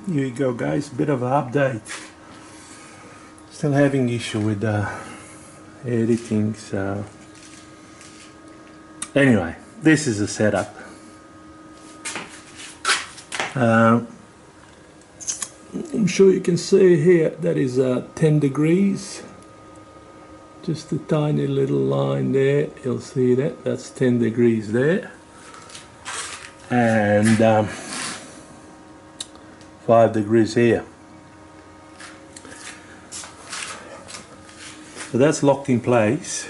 Here you go, guys, bit of an update. Still having issue with editing, so anyway, this is a setup. I'm sure you can see here that is 10 degrees, just a tiny little line there. You'll see that that's 10 degrees there, and 5 degrees here. So that's locked in place,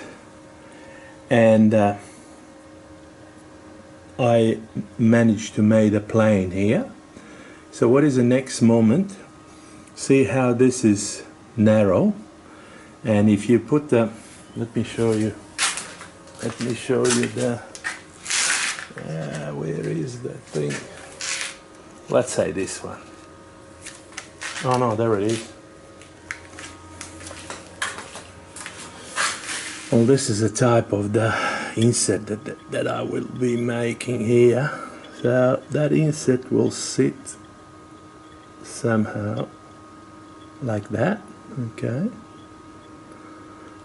and I managed to make a plane here. So what is the next moment? See how this is narrow, and if you put the, let me show you the, where is that thing? Let's say this one. Oh no, there it is. Well, this is a type of the inset that I will be making here. So that inset will sit somehow like that, okay,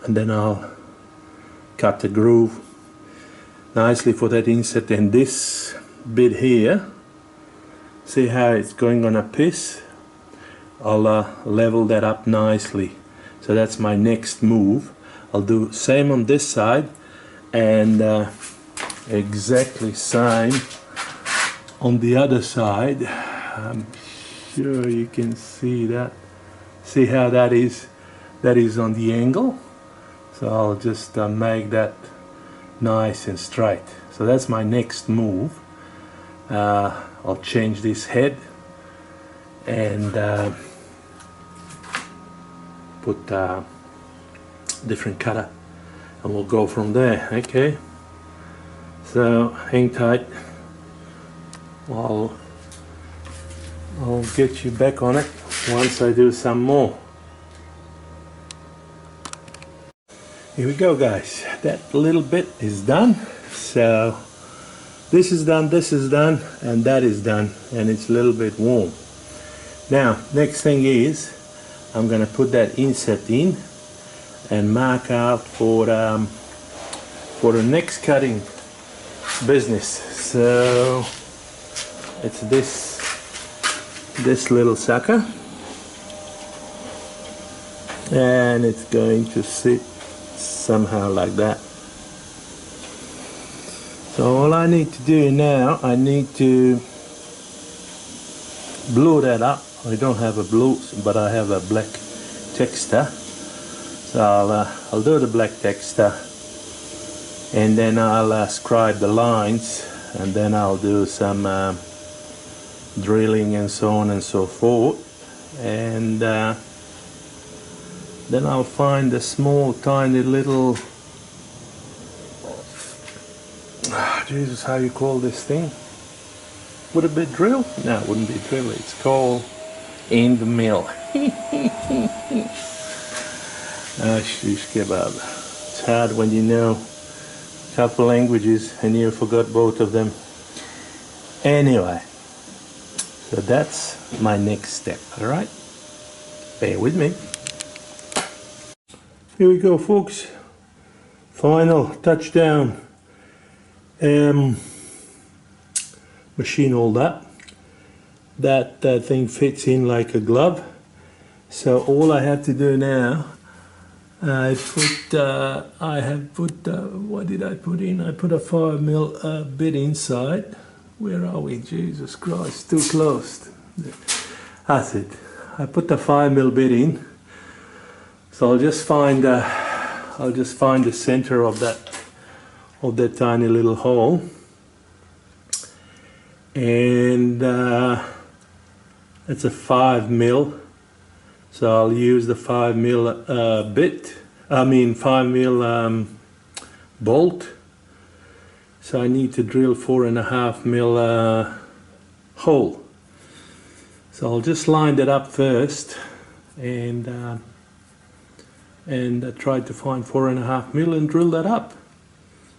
and then I'll cut the groove nicely for that inset. And this bit here, see how it's going on a piece? I'll level that up nicely. So that's my next move. I'll do same on this side, and exactly same on the other side. I'm sure you can see that. See how that is? That is on the angle. So I'll just make that nice and straight. So that's my next move. I'll change this head and put different cutter, and we'll go from there. Okay, so hang tight. I'll get you back on it once I do some more. Here we go, guys. That little bit is done. So this is done, and that is done, and it's a little bit warm. Now next thing is I'm gonna put that inset in and mark out for the next cutting business. So it's this little sucker, and it's going to sit somehow like that. So all I need to do now, I need to blue that up. I don't have a blue, but I have a black texture. So I'll do the black texture, and then I'll scribe the lines, and then I'll do some drilling and so on and so forth, and then I'll find a small tiny little, Jesus, how you call this thing? Would it be drill? No, it wouldn't be drill. It's called end mill. Shish kebab. It's hard when you know a couple languages and you forgot both of them. Anyway, so that's my next step, alright? Bear with me. Here we go, folks. Final touchdown. Machine all that. That thing fits in like a glove. So all I have to do now, what did I put in? I put a 5mm bit inside. Where are we? Jesus Christ, too close. That's it. I put the 5mm bit in. So I'll just find the center of that tiny little hole, and it's a 5mm. So I'll use the 5mm 5mm bolt. So I need to drill 4.5mm hole. So I'll just line that up first, and try to find 4.5mm and drill that up.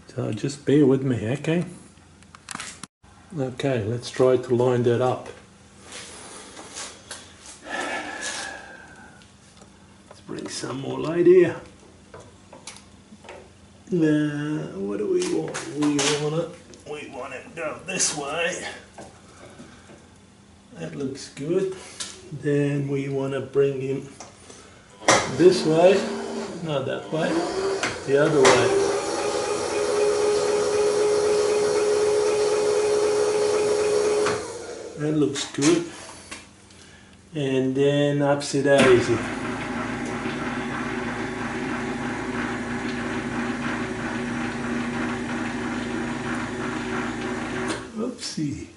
So just bear with me, okay? Okay, let's try to line that up. some more light here. What do we want? We want it to go this way. That looks good. Then we want to bring him this way, not that way, the other way. That looks good. And then upsy daisy. Oopsie.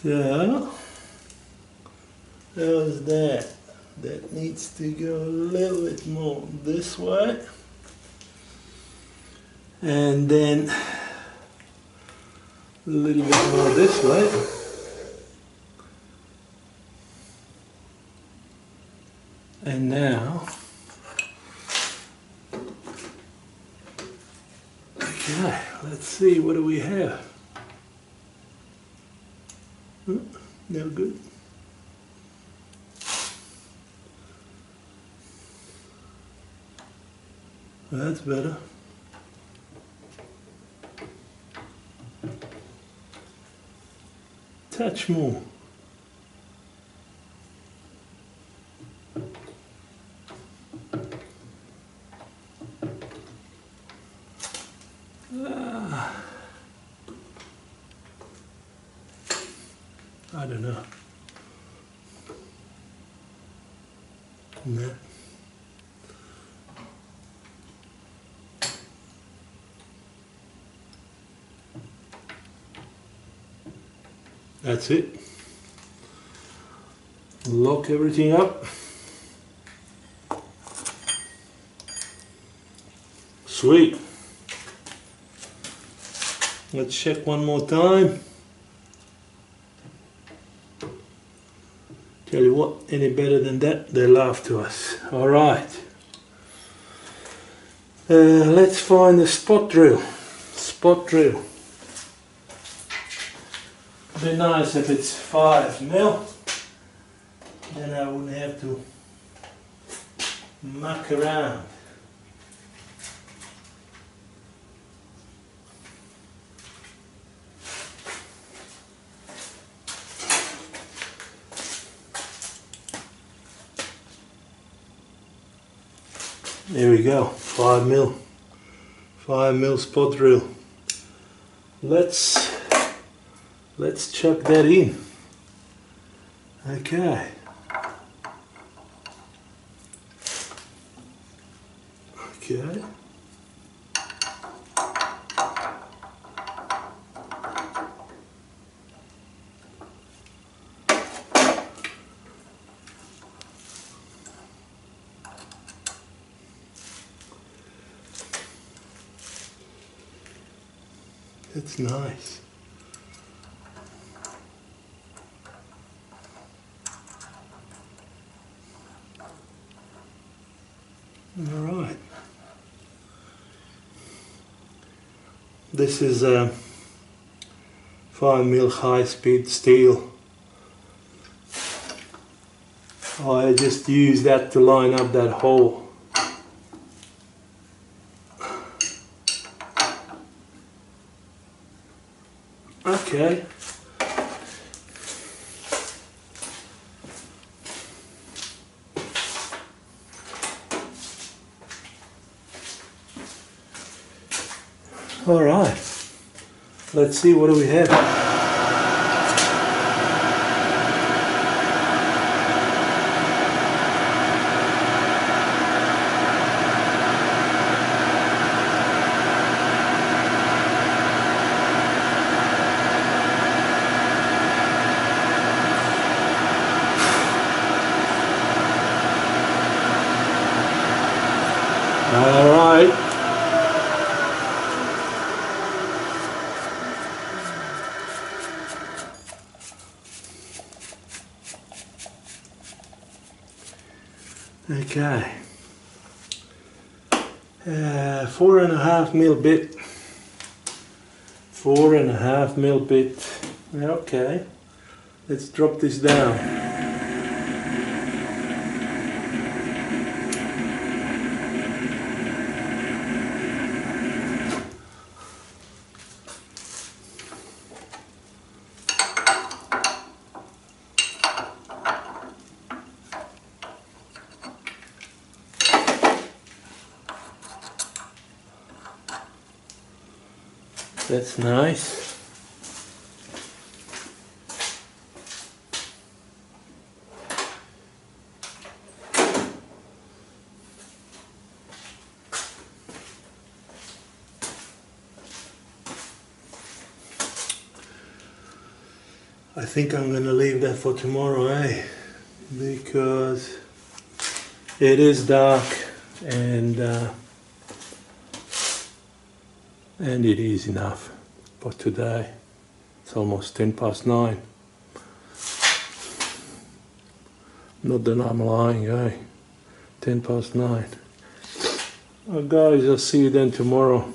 So, how's that? That needs to go a little bit more this way. And then a little bit more this way. And now, okay, let's see, what do we have? No good. That's better. Touch more. I don't know. No. That's it. Lock everything up. Sweet. Let's check one more time. Tell you what, any better than that, they laugh to us. All right. Let's find the spot drill. Spot drill. Be nice if it's 5mm. Then I wouldn't have to muck around. There we go, 5mm. 5mm spot drill. Let's chuck that in. Okay. Okay. That's nice. All right. This is a 5mm high-speed steel. I just use that to line up that hole. Okay. All right. Let's see, what do we have? All right. Okay. 4.5mm bit. 4.5mm bit. Okay. Let's drop this down. That's nice. I think I'm gonna leave that for tomorrow, because it is dark and it is enough for today. It's almost 9:10. Not that I'm lying, 9:10. Well, guys, I'll see you then tomorrow.